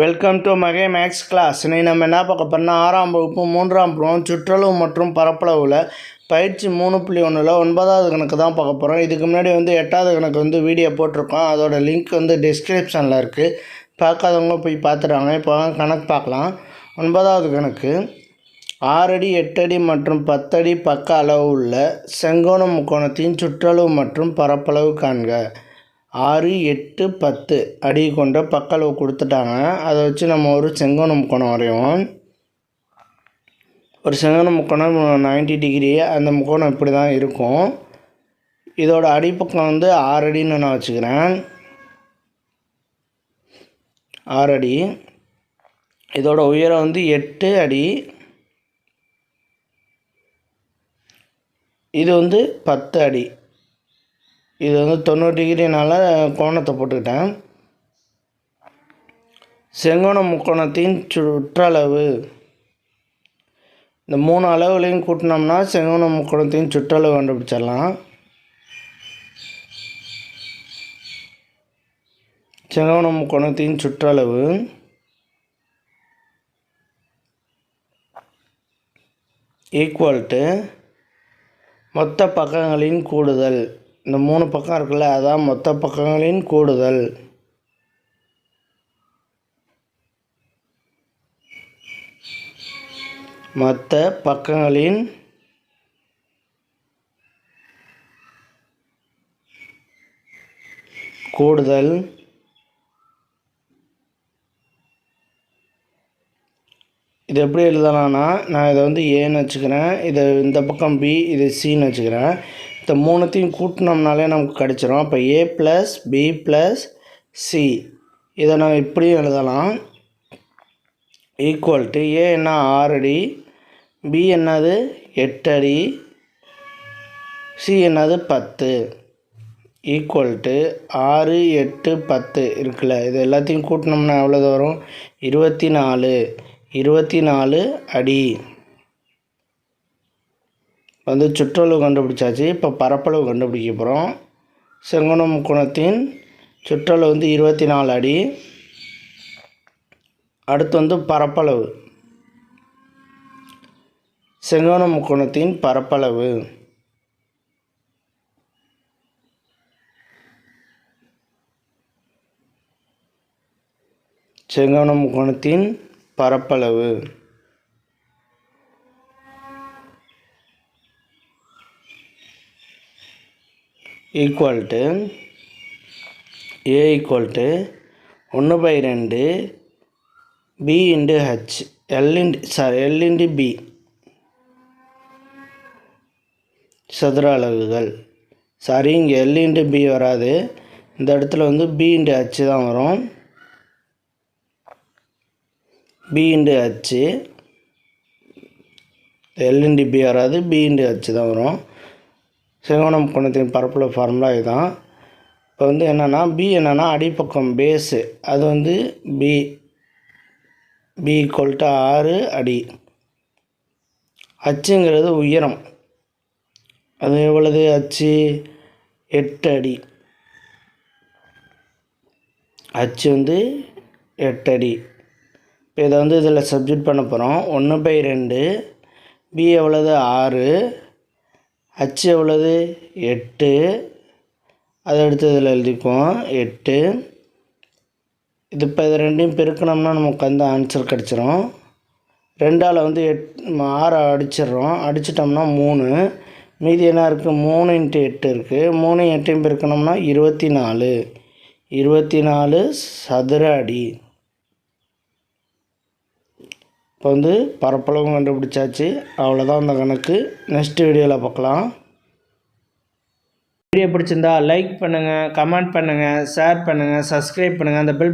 Welcome to மகே maths class. இன்னைக்கு நம்ம என்ன பார்க்க போகிறோம்னா 6ஆம் வகுப்பு 3ஆம் பருவம் சுற்றளவு மற்றும் பரப்பளவில் பயிற்சி 3.1ல் 9வது கணக்கு தான் பார்க்க போகிறோம். இதுக்கு முன்னாடி 8வது கணக்கு வீடியோ போட்டிருக்கோம். அதோட லிங்க் டிஸ்கிரிப்ஷனில் இருக்குது. பார்க்காதவங்க போய் பார்த்துட்டாங்க. இப்போ கணக்கு பார்க்கலாம். 9வது கணக்கு 6 அடி 8 அடி மற்றும் 10 அடி பக்க அளவு உள்ள செங்கோண முக்கோணத்தின் சுற்றளவு மற்றும் பரப்பளவு காண்க. 6, 8, 10 அடி கொண்ட பக்க அளவு கொடுத்துட்டாங்க. அதை வச்சு நம்ம ஒரு செங்கோண முக்கோணம் வரைவோம். ஒரு செங்கோண முக்கோணம் 90 டிகிரி. அந்த முக்கோணம் இப்படி தான் இருக்கும். இதோட அடிப்பக்கம் 6 அடின்னு நான் வச்சுக்கிறேன். 6 அடி. இதோட உயரம் 8 அடி. இது 10 அடி. இது 90 டிகிரினால் கோணத்தை போட்டுக்கிட்டேன். செங்கோண முக்கோணத்தின் சுற்றளவு, இந்த 3 அளவுகளையும் கூட்டினோம்னா செங்கோண முக்கோணத்தின் சுற்றளவு கண்டுபிடிச்சிடலாம். செங்கோண முக்கோணத்தின் சுற்றளவு ஈக்குவல் டு மொத்த பக்கங்களின் கூடுதல். இந்த 3 பக்கம் இருக்குல்ல, அதான் மொத்த பக்கங்களின் கூடுதல். மொத்த பக்கங்களின் கூடுதல் இது எப்படி எழுதலாம்னா, நான் இதை ஏன்னு வச்சுக்கிறேன், இதை இந்த பக்கம் பி, இது சின்னு வச்சுக்கிறேன். இந்த 3த்தையும் கூட்டினோம்னாலே நமக்கு கிடச்சிரும். அப்போ ஏ ப்ளஸ் பி ப்ளஸ் சி, இதை நம்ம இப்படியும் எழுதலாம். ஈக்குவல் டு ஏ என்ன 6 அடி, பி என்னது 8 அடி, சி என்னது 10. ஈக்குவல் டு 6, 8, 10 இருக்குல்ல, இது எல்லாத்தையும் கூட்டினோம்னா எவ்வளோ வரும்? 24 அடி. சுற்றளவு கண்டுபிடிச்சாச்சு. இப்போ பரப்பளவு கண்டுபிடிக்க போகிறோம். செங்கோண முக்கோணத்தின் சுற்றளவு 24 அடி. அடுத்து பரப்பளவு, செங்கோண முக்கோணத்தின் பரப்பளவு செங்கோண முக்கோணத்தின் பரப்பளவு equal to A equal to 1/2 B into H L into B சதுர அலகுகள். சாரி, இங்கே எல் இன்டு பி வராது. இந்த இடத்துல பி இன்டு ஹெச் தான் வரும். B into H, L into B வராது, பி இன்டு ஹெச் தான் வரும். செங்கோண முக்கோணத்தின் பரப்பளவு ஃபார்முலா இதுதான். இப்போ என்னென்னா, பி என்னென்னா அடிப்பக்கம் பேஸு, அது பி ஈக்குவல் டு 6 அடி. அச்சுங்கிறது உயரம், அது எவ்வளவு? அச்சு 8 அடி. அச்சு 8 அடி. இப்போ இதை இதில் சப்ஜெக்ட் பண்ண போகிறோம். 1/2 பி எவ்வளவு? 6. அச்சு எவ்வளவு? 8. அதை எடுத்து இதில் எழுதிக்குவோம் 8. இது இப்போ இது ரெண்டையும் பெருக்கணும்னா நமக்கு ஆன்சர் கிடச்சிரும். 2ஆல் 6 அடிச்சிடுறோம். அடிச்சிட்டோம்னா 3. மீதி என்ன இருக்குது? 3 × 8 இருக்குது. 3 8 பெருக்கணும்னா 24 சதுர அடி. இப்போ பரப்பளவும் கண்டுபிடிச்சாச்சு. அவ்வளோதான் அந்த கணக்கு. நெக்ஸ்ட் வீடியோவில் பார்க்கலாம். வீடியோ பிடிச்சிருந்தா லைக் பண்ணுங்கள், கமெண்ட் பண்ணுங்கள், ஷேர் பண்ணுங்கள், சப்ஸ்கிரைப் பண்ணுங்கள். அந்த பெல்